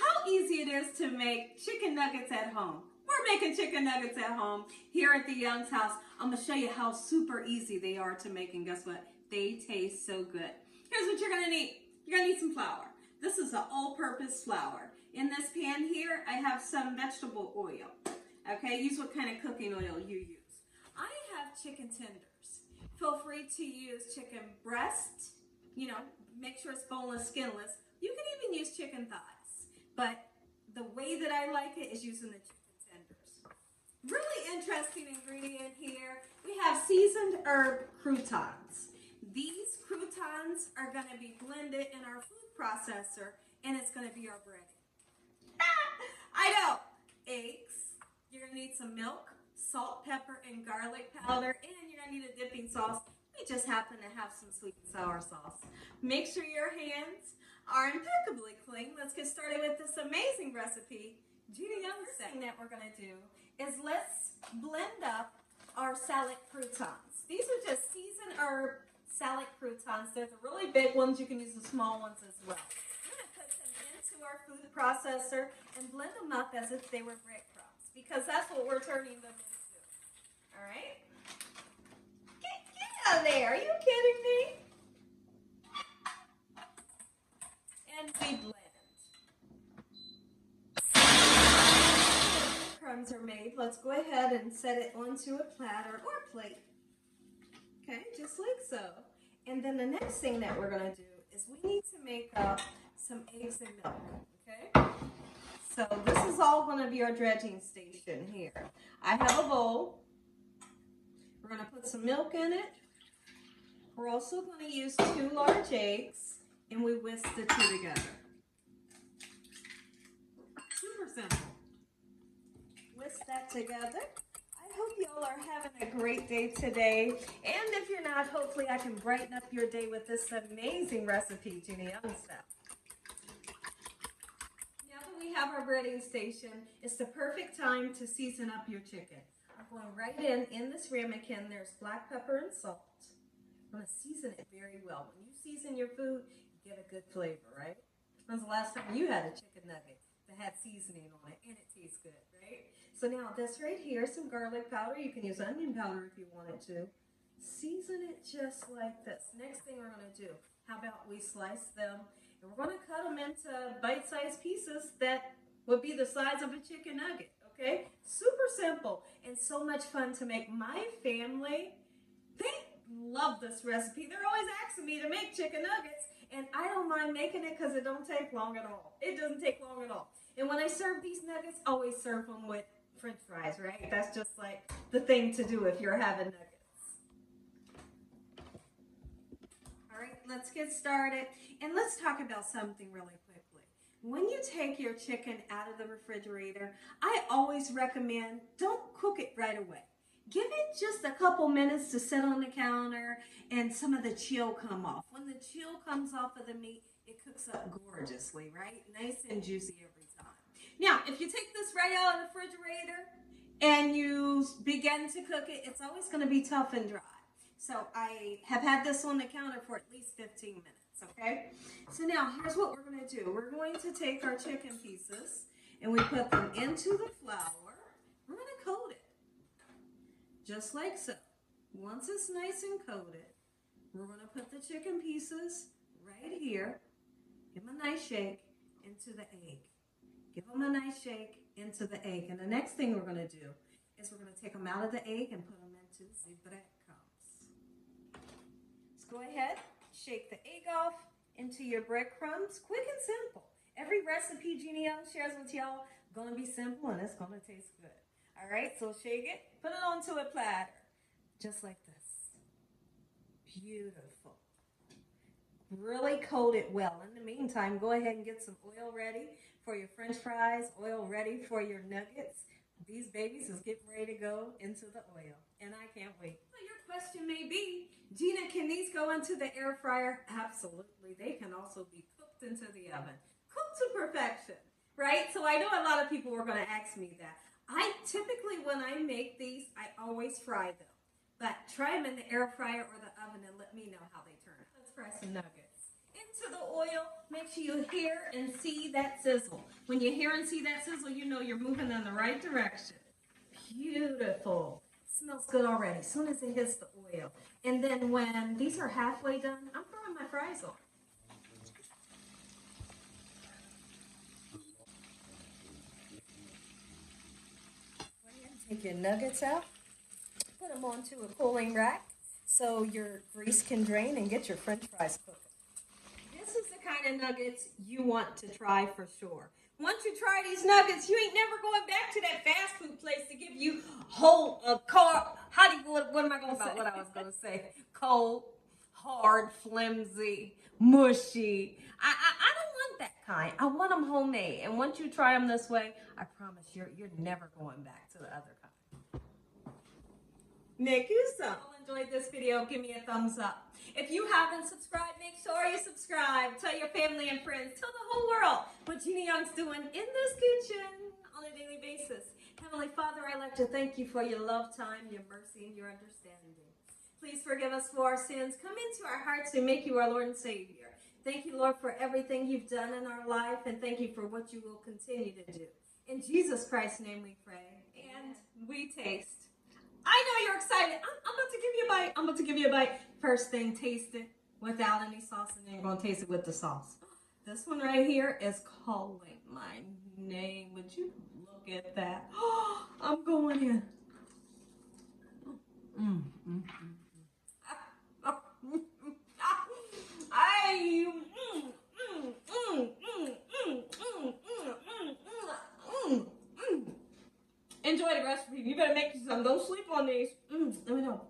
how easy it is to make chicken nuggets at home. We're making chicken nuggets at home here at the Young's house. I'm going to show you how super easy they are to make, and guess what? They taste so good. Here's what you're going to need. You're going to need some flour. This is an all-purpose flour. In this pan here, I have some vegetable oil. Okay, use what kind of cooking oil you use. I have chicken tenders. Feel free to use chicken breast. You know, make sure it's boneless, skinless. You can even use chicken thighs. But the way that I like it is using the chicken tenders. Really interesting ingredient here. We have seasoned herb croutons. These croutons are going to be blended in our food processor, and it's going to be our breading. I know. Eggs. You're going to need some milk, salt, pepper, and garlic powder, and you're going to need a dipping sauce. We just happen to have some sweet and sour sauce. Make sure your hands are impeccably clean. Let's get started with this amazing recipe. Gina, the first thing that we're going to do is let's blend up our salad croutons. These are just seasoned herb salad croutons. They're the really big ones. You can use the small ones as well. We're going to put them into our food processor and blend them up as if they were breadcrumbs, because that's what we're turning them into. All right? Get out of there. Are you kidding me? And we blend. Crumbs are made. Let's go ahead and set it onto a platter or plate. Okay, just like so. And then the next thing that we're going to do is we need to make up some eggs and milk. Okay? So this is all going to be our dredging station here. I have a bowl. We're going to put some milk in it. We're also going to use 2 large eggs, and we whisk the 2 together. Super simple. Whisk that together. I hope y'all are having a great day today. And if you're not, hopefully I can brighten up your day with this amazing recipe, Gina Young style. Now that we have our breading station, it's the perfect time to season up your chicken. I'm going right in this ramekin. There's black pepper and salt. I'm going to season it very well. When you season your food, you get a good flavor, right? When's the last time you had a chicken nugget that had seasoning on it and it tastes good, right? So now this right here, some garlic powder. You can use onion powder if you wanted to. Season it just like this. Next thing we're going to do, how about we slice them, and we're going to cut them into bite-sized pieces that would be the size of a chicken nugget, okay? Super simple and so much fun to make. My family, they love this recipe. They're always asking me to make chicken nuggets, and I don't mind making it because it don't take long at all. It doesn't take long at all. And when I serve these nuggets, I always serve them with French fries, right? That's just like the thing to do if you're having nuggets. All right, let's get started. And let's talk about something really quickly. When you take your chicken out of the refrigerator, I always recommend don't cook it right away. Give it just a couple minutes to sit on the counter and some of the chill come off. When the chill comes off of the meat, it cooks up gorgeously, right? Nice and juicy every time. Now, if you take this right out of the refrigerator and you begin to cook it, it's always going to be tough and dry. So I have had this on the counter for at least 15 minutes, okay? So now, here's what we're going to do. We're going to take our chicken pieces and we put them into the flour. We're going to coat it. Just like so. Once it's nice and coated, we're going to put the chicken pieces right here. Give them a nice shake into the egg. Give them a nice shake into the egg. And the next thing we're going to do is we're going to take them out of the egg and put them into the breadcrumbs. Let's go ahead, shake the egg off into your breadcrumbs. Quick and simple. Every recipe Gina Young shares with y'all going to be simple and it's going to taste good. All right, so shake it, put it onto a platter, just like this. Beautiful. Really coat it well. In the meantime, go ahead and get some oil ready for your French fries, oil ready for your nuggets. These babies is getting ready to go into the oil, and I can't wait. So your question may be, Gina, can these go into the air fryer? Absolutely. They can also be cooked into the oven. Cooked to perfection, right? So I know a lot of people were going to ask me that. I typically, when I make these, I always fry them. But try them in the air fryer or the oven and let me know how they turn out. Let's fry some nuggets. Into the oil, make sure you hear and see that sizzle. When When you hear and see that sizzle, you know you're moving in the right direction. Beautiful. Smells good already as soon as it hits the oil. And then when these are halfway done, I'm throwing my fries on. Go ahead and take your nuggets out. Put them onto a cooling rack so your grease can drain and get your french fries cooking. This is the kind of nuggets you want to try for sure. Once you try these nuggets, you ain't never going back to that fast food place to give you whole what am I going to say? What I was going to say. Cold, hard, flimsy, mushy. I don't want that kind. I want them homemade. And once you try them this way, I promise you're never going back to the other kind. Make you some. If you enjoyed this video, give me a thumbs up. If you haven't subscribed, make sure you subscribe. Tell your family and friends. Tell the whole world what Gina Young's doing in this kitchen on a daily basis. Heavenly Father, I'd like to thank you for your love, time, your mercy, and your understanding. Please forgive us for our sins. Come into our hearts and make you our Lord and Savior. Thank you, Lord, for everything you've done in our life, and thank you for what you will continue to do. In Jesus Christ's name we pray, and we taste. I know you're excited. I'm about to give you a bite. I'm about to give you a bite. First thing, taste it without any sauce, and then you're going to taste it with the sauce. This one right here is calling my name. Would you look at that? Oh, I'm going in. Enjoy the recipe. You better make some. Don't sleep on these. Let me know.